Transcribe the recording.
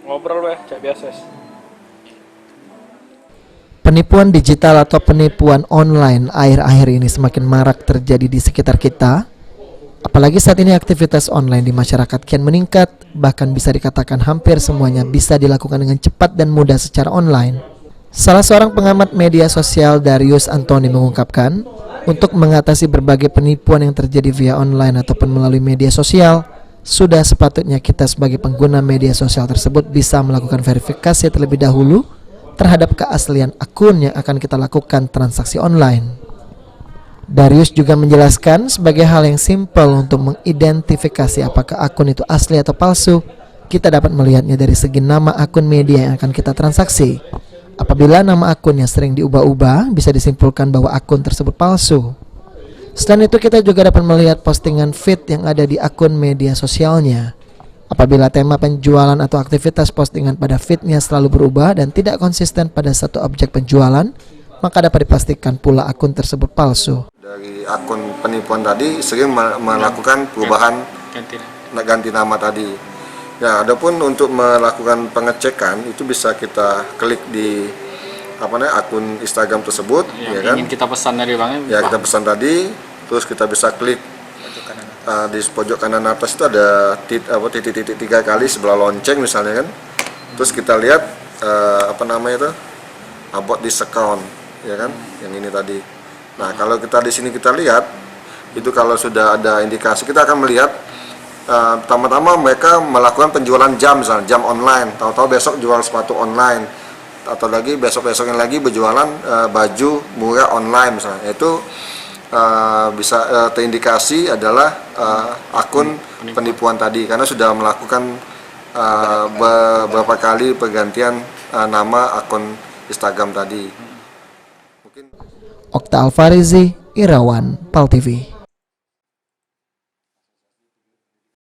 Ngobrol weh, cak biasa. Penipuan digital atau penipuan online akhir-akhir ini semakin marak terjadi di sekitar kita. Apalagi saat ini aktivitas online di masyarakat kian meningkat, bahkan bisa dikatakan hampir semuanya bisa dilakukan dengan cepat dan mudah secara online. Salah seorang pengamat media sosial, Darius Antoni, mengungkapkan, untuk mengatasi berbagai penipuan yang terjadi via online ataupun melalui media sosial, sudah sepatutnya kita sebagai pengguna media sosial tersebut bisa melakukan verifikasi terlebih dahulu terhadap keaslian akun yang akan kita lakukan transaksi online. Darius juga menjelaskan sebagai hal yang simpel untuk mengidentifikasi apakah akun itu asli atau palsu, kita dapat melihatnya dari segi nama akun media yang akan kita transaksi. Apabila nama akunnya sering diubah-ubah, bisa disimpulkan bahwa akun tersebut palsu. Selain itu, kita juga dapat melihat postingan feed yang ada di akun media sosialnya. Apabila tema penjualan atau aktivitas postingan pada feednya selalu berubah dan tidak konsisten pada satu objek penjualan, maka dapat dipastikan pula akun tersebut palsu. Dari akun penipuan tadi sering melakukan perubahan ganti nama tadi. Ya, adapun untuk melakukan pengecekan itu bisa kita klik di akun Instagram tersebut, yang ya kan? ingin kita pesan dari Bang. Ya, kita pesan tadi, terus kita bisa klik di pojok kanan atas itu ada titik-titik 3 kali sebelah lonceng misalnya kan. Terus kita lihat about this account, ya kan? Yang ini tadi. Nah, kalau kita di sini kita lihat itu kalau sudah ada indikasi, kita akan melihat pertama-tama mereka melakukan penjualan jam, misalnya jam online, tahu-tahu besok jual sepatu online, atau lagi besok-besoknya lagi berjualan baju murah online misalnya. Itu bisa terindikasi adalah akun penipuan tadi, karena sudah melakukan beberapa kali pergantian nama akun Instagram tadi. Okta Alfarizi, Irawan, PAL TV.